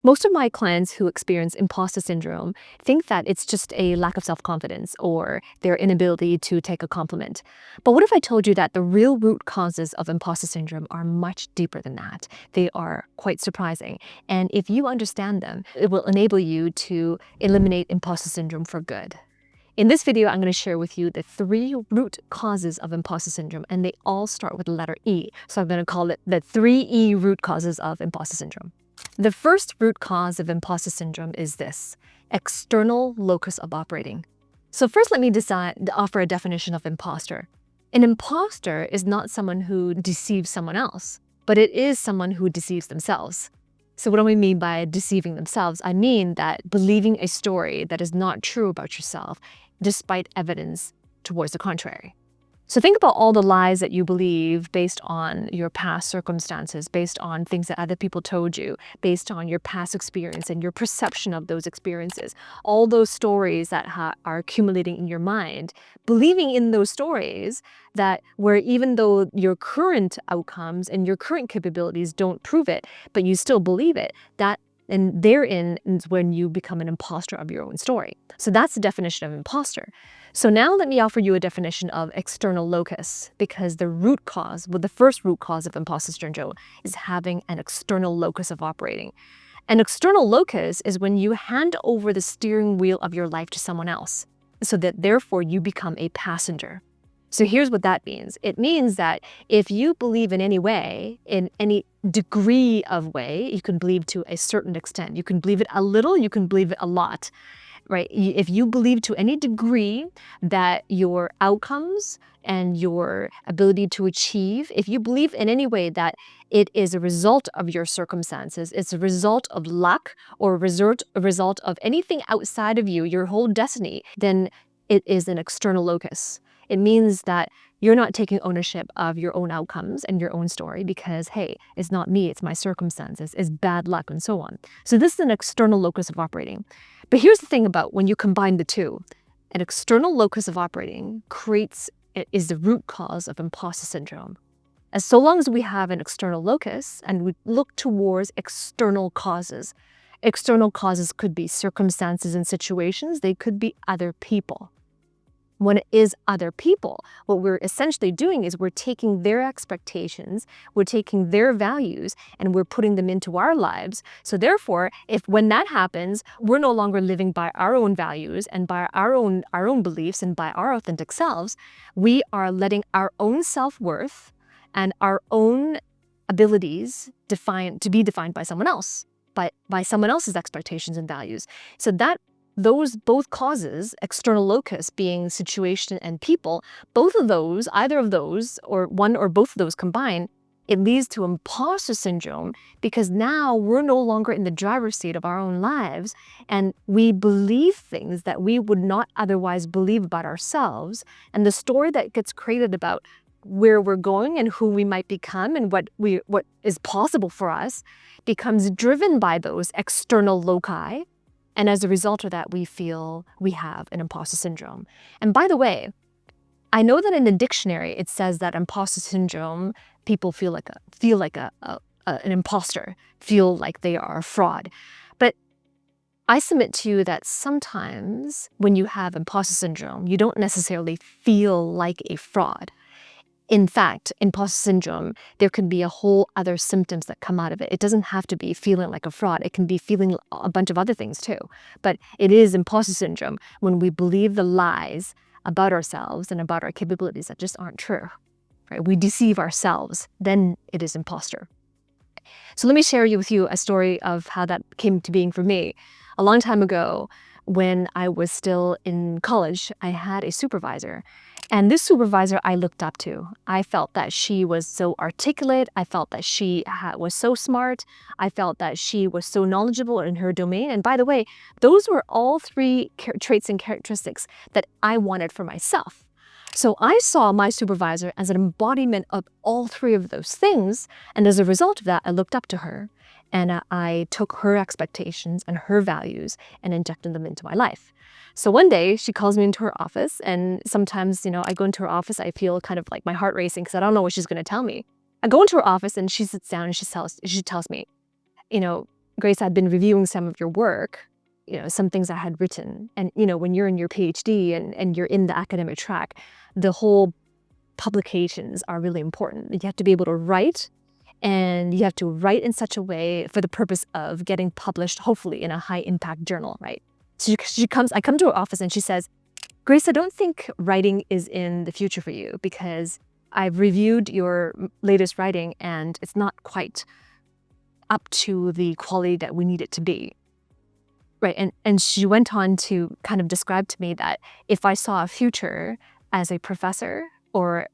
Most of my clients who experience imposter syndrome think that it's just a lack of self-confidence or their inability to take a compliment. But what if I told you that the real root causes of imposter syndrome are much deeper than that? They are quite surprising. And if you understand them, it will enable you to eliminate imposter syndrome for good. In this video, I'm going to share with you the 3 root causes of imposter syndrome, and they all start with the letter E. So I'm going to call it the 3E root causes of imposter syndrome. The first root cause of imposter syndrome is this: external locus of operating. So first, let me offer a definition of imposter. An imposter is not someone who deceives someone else, but it is someone who deceives themselves. So what do I mean by deceiving themselves? I mean that believing a story that is not true about yourself, despite evidence towards the contrary. So think about all the lies that you believe based on your past circumstances, based on things that other people told you, based on your past experience and your perception of those experiences. All those stories that are accumulating in your mind, believing in those stories that where even though your current outcomes and your current capabilities don't prove it, but you still believe it, and therein is when you become an imposter of your own story. So that's the definition of imposter. So now let me offer you a definition of external locus, because the first root cause of imposter syndrome is having an external locus of operating. An external locus is when you hand over the steering wheel of your life to someone else, so that therefore you become a passenger. So here's what that means. It means that if you believe in any way, in any degree of way, you can believe to a certain extent. You can believe it a little, you can believe it a lot, right? If you believe to any degree that your outcomes and your ability to achieve, if you believe in any way that it is a result of your circumstances, it's a result of luck or a result of anything outside of you, your whole destiny, then it is an external locus. It means that you're not taking ownership of your own outcomes and your own story because, hey, it's not me, it's my circumstances, it's bad luck, and so on. So this is an external locus of operating. But here's the thing about when you combine the two. An external locus of operating is the root cause of imposter syndrome. As so long as we have an external locus and we look towards external causes could be circumstances and situations, they could be other people. When it is other people, what we're essentially doing is we're taking their expectations, we're taking their values, and we're putting them into our lives. So therefore, when that happens, we're no longer living by our own values and by our own beliefs and by our authentic selves. We are letting our own self-worth and our own abilities to be defined by someone else, by someone else's expectations and values. So that those both causes, external locus being situation and people, either of those, or one or both of those combined, it leads to imposter syndrome because now we're no longer in the driver's seat of our own lives and we believe things that we would not otherwise believe about ourselves. And the story that gets created about where we're going and who we might become and what is possible for us becomes driven by those external loci. And as a result of that, we feel we have an imposter syndrome. And by the way, I know that in the dictionary, it says that imposter syndrome, people feel like an imposter, feel like they are a fraud. But I submit to you that sometimes when you have imposter syndrome, you don't necessarily feel like a fraud. In fact, imposter syndrome, there can be a whole other symptoms that come out of it. It doesn't have to be feeling like a fraud. It can be feeling a bunch of other things too. But it is imposter syndrome when we believe the lies about ourselves and about our capabilities that just aren't true. Right? We deceive ourselves. Then it is imposter. So let me share with you a story of how that came to being for me. A long time ago, when I was still in college, I had a supervisor. And this supervisor I looked up to. I felt that she was so articulate. I felt that she was so smart. I felt that she was so knowledgeable in her domain. And by the way, those were all 3 traits and characteristics that I wanted for myself. So I saw my supervisor as an embodiment of all 3 of those things. And as a result of that, I looked up to her. And I took her expectations and her values and injected them into my life. So one day she calls me into her office, and sometimes, I go into her office, I feel kind of like my heart racing because I don't know what she's going to tell me. I go into her office and she sits down and she tells me, Grace, I've been reviewing some of your work, some things I had written. And, when you're in your PhD and you're in the academic track, the whole publications are really important. You have to be able to write, and you have to write in such a way for the purpose of getting published, hopefully in a high impact journal, right? So I come to her office and she says, Grace, I don't think writing is in the future for you because I've reviewed your latest writing and it's not quite up to the quality that we need it to be. Right. And she went on to kind of describe to me that if I saw a future as a professor or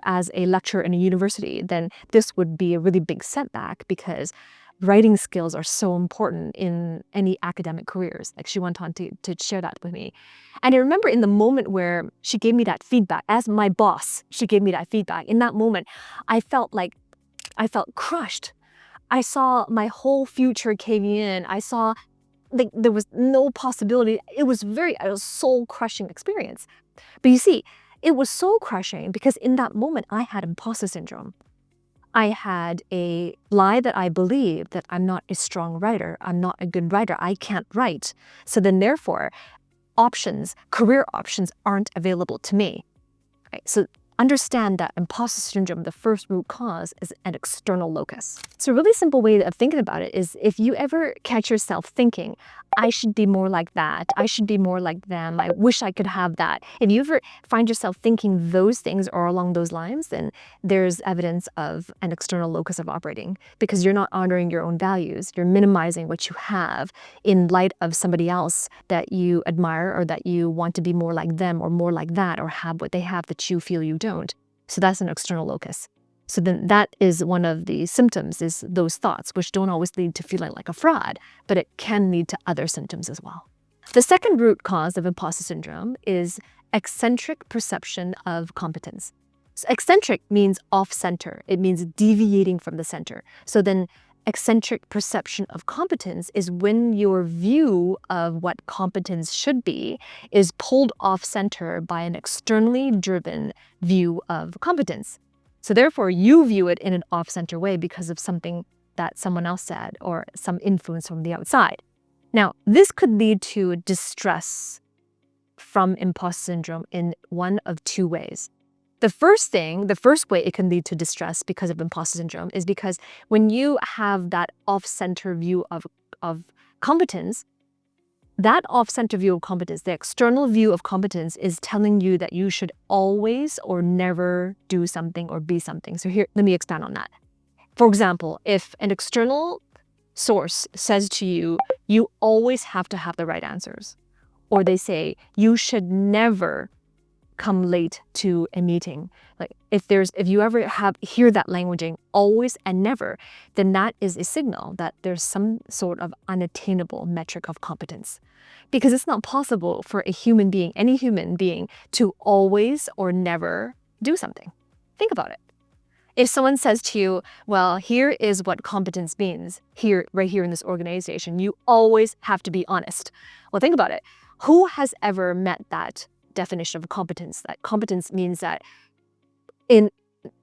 as a lecturer in a university, then this would be a really big setback because writing skills are so important in any academic careers. Like, she went on to share that with me. And I remember in the moment where she gave me that feedback, as my boss, she gave me that feedback. In that moment, I felt crushed. I saw my whole future caving in. I saw there was no possibility. It was a soul-crushing experience. But you see, it was soul-crushing because in that moment, I had imposter syndrome. I had a lie that I believed that I'm not a strong writer. I'm not a good writer. I can't write. So then therefore, career options aren't available to me. Right? So understand that imposter syndrome, the first root cause, is an external locus. So a really simple way of thinking about it is if you ever catch yourself thinking, I should be more like that, I should be more like them, I wish I could have that. If you ever find yourself thinking those things or along those lines, then there's evidence of an external locus of operating because you're not honoring your own values. You're minimizing what you have in light of somebody else that you admire or that you want to be more like them or more like that or have what they have that you feel you don't. So that's an external locus. So then that is one of the symptoms, is those thoughts, which don't always lead to feeling like a fraud, but it can lead to other symptoms as well. The second root cause of imposter syndrome is eccentric perception of competence. So eccentric means off-center. It means deviating from the center. So then eccentric perception of competence is when your view of what competence should be is pulled off-center by an externally driven view of competence. So therefore, you view it in an off-center way because of something that someone else said or some influence from the outside. Now, this could lead to distress from imposter syndrome in one of two ways. The first way it can lead to distress because of imposter syndrome is because when you have that off-center view of competence, that off-center view of competence, the external view of competence, is telling you that you should always or never do something or be something. So here, let me expand on that. For example, if an external source says to you, you always have to have the right answers, or they say you should never come late to a meeting. Like if you ever hear that languaging, always and never, then that is a signal that there's some sort of unattainable metric of competence. Because it's not possible for a human being, any human being, to always or never do something. Think about it. If someone says to you, well, here is what competence means, right here in this organization, you always have to be honest. Well, think about it. Who has ever met that definition of competence? That competence means that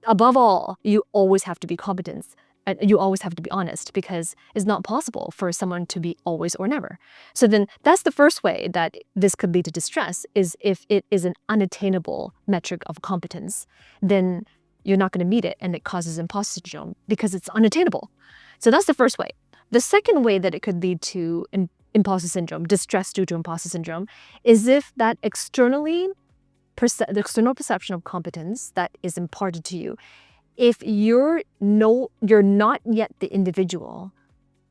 above all, you always have to be competent. You always have to be honest, because it's not possible for someone to be always or never. So then that's the first way that this could lead to distress, is if it is an unattainable metric of competence, then you're not going to meet it and it causes imposter syndrome because it's unattainable. So that's the first way. The second way that it could lead to imposter syndrome, distress due to imposter syndrome, is if that the external perception of competence that is imparted to you, if you're not yet the individual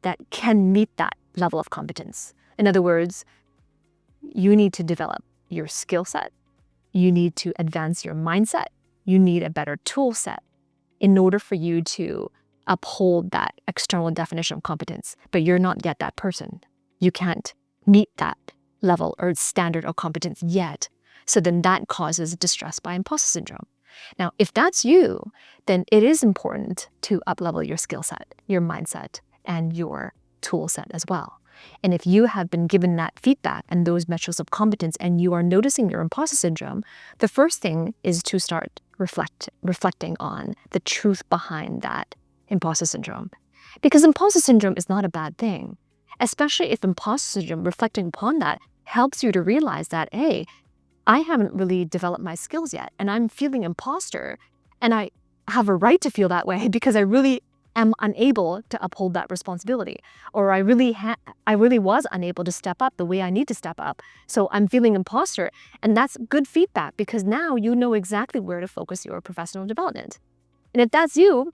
that can meet that level of competence. In other words, you need to develop your skill set, you need to advance your mindset, you need a better tool set in order for you to uphold that external definition of competence, but you're not yet that person. You can't meet that level or standard of competence yet. So then that causes distress by imposter syndrome. Now, if that's you, then it is important to uplevel your skill set, your mindset, and your tool set as well. And if you have been given that feedback and those measures of competence and you are noticing your imposter syndrome, the first thing is to start reflecting on the truth behind that imposter syndrome. Because imposter syndrome is not a bad thing, especially if imposter syndrome, reflecting upon that, helps you to realize that, hey, I haven't really developed my skills yet, and I'm feeling imposter, and I have a right to feel that way because I really am unable to uphold that responsibility, or I really was unable to step up the way I need to step up. So I'm feeling imposter, and that's good feedback because now you know exactly where to focus your professional development. And if that's you,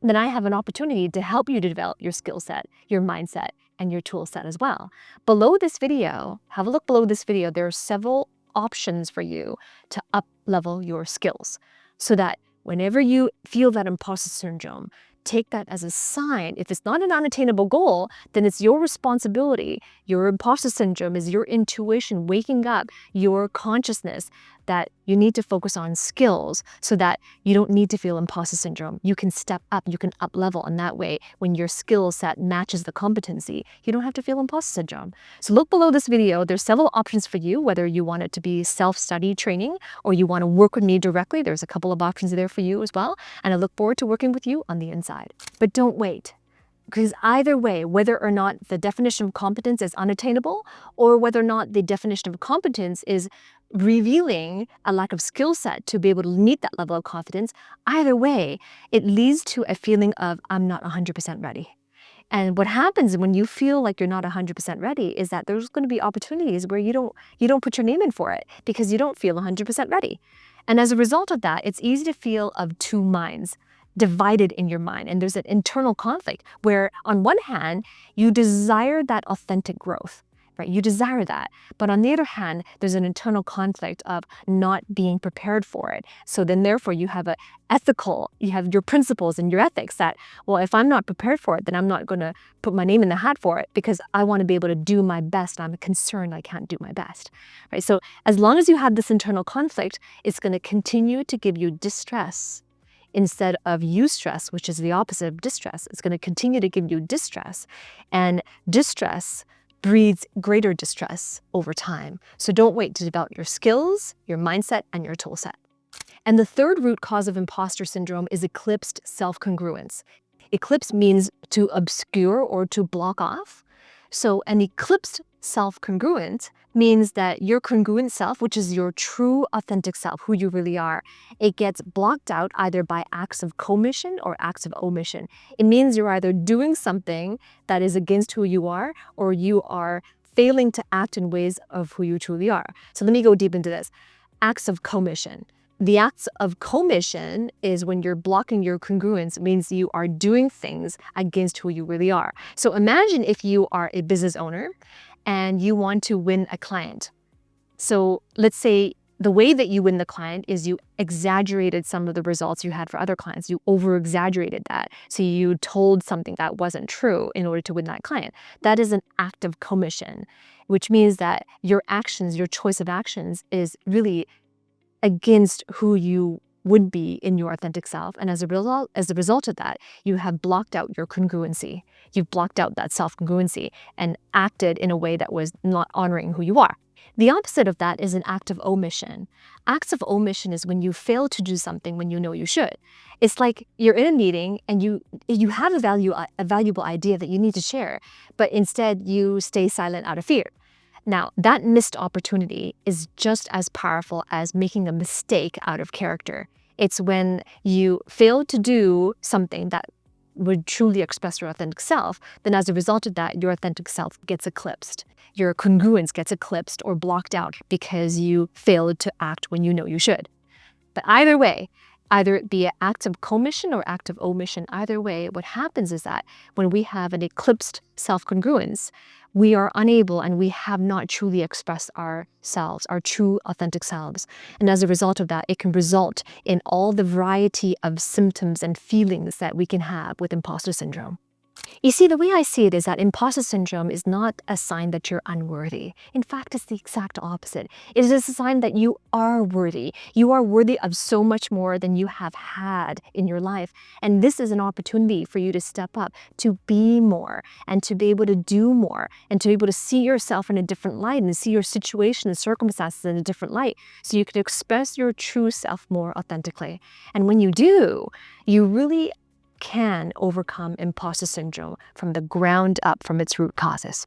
then I have an opportunity to help you to develop your skill set, your mindset, and your tool set as well. Below this video, have a look below this video, there are several options for you to up-level your skills so that whenever you feel that imposter syndrome, take that as a sign. If it's not an unattainable goal, then it's your responsibility. Your imposter syndrome is your intuition waking up your consciousness that you need to focus on skills so that you don't need to feel imposter syndrome. You can step up, you can up level, and that way, when your skill set matches the competency, you don't have to feel imposter syndrome. So look below this video. There's several options for you, whether you want it to be self-study training or you want to work with me directly. There's a couple of options there for you as well. And I look forward to working with you on the inside. But don't wait. Because either way, whether or not the definition of competence is unattainable or whether or not the definition of competence is revealing a lack of skill set to be able to meet that level of confidence, either way, it leads to a feeling of I'm not 100% ready. And what happens when you feel like you're not 100% ready is that there's going to be opportunities where you don't put your name in for it because you don't feel 100% ready. And as a result of that, it's easy to feel of two minds divided in your mind. And there's an internal conflict where on one hand, you desire that authentic growth, right? You desire that. But on the other hand, there's an internal conflict of not being prepared for it. So then therefore you have you have your principles and your ethics that, well, if I'm not prepared for it, then I'm not going to put my name in the hat for it because I want to be able to do my best. I'm concerned I can't do my best, right? So as long as you have this internal conflict, it's going to continue to give you distress instead of eustress, which is the opposite of distress. It's going to continue to give you distress, and distress breeds greater distress over time. So don't wait to develop your skills, your mindset, and your tool set. And the third root cause of imposter syndrome is eclipsed self congruence. Eclipse means to obscure or to block off. So an eclipsed self congruent means that your congruent self, which is your true authentic self, who you really are, it gets blocked out either by acts of commission or acts of omission. It means you're either doing something that is against who you are or you are failing to act in ways of who you truly are. So let me go deep into this. Acts of commission. The acts of commission is when you're blocking your congruence. It means you are doing things against who you really are. So imagine if you are a business owner and you want to win a client. So let's say the way that you win the client is you exaggerated some of the results you had for other clients. You over-exaggerated that. So you told something that wasn't true in order to win that client. That is an act of commission, which means that your actions, your choice of actions is really against who you would be in your authentic self. And as a result of that, you have blocked out your congruency. You've blocked out that self-congruency and acted in a way that was not honoring who you are. The opposite of that is an act of omission. Acts of omission is when you fail to do something when you know you should. It's like you're in a meeting and you have a valuable idea that you need to share, but instead you stay silent out of fear. Now, that missed opportunity is just as powerful as making a mistake out of character. It's when you fail to do something that would truly express your authentic self, then as a result of that, your authentic self gets eclipsed. Your congruence gets eclipsed or blocked out because you failed to act when you know you should. But either way, either it be an act of commission or act of omission, either way, what happens is that when we have an eclipsed self-congruence, we are unable and we have not truly expressed ourselves, our true authentic selves. And as a result of that, it can result in all the variety of symptoms and feelings that we can have with imposter syndrome. You see, the way I see it is that imposter syndrome is not a sign that you're unworthy. In fact, it's the exact opposite. It is a sign that you are worthy. You are worthy of so much more than you have had in your life. And this is an opportunity for you to step up, to be more, and to be able to do more, and to be able to see yourself in a different light and see your situation and circumstances in a different light so you can express your true self more authentically. And when you do, you really can overcome imposter syndrome from the ground up from its root causes.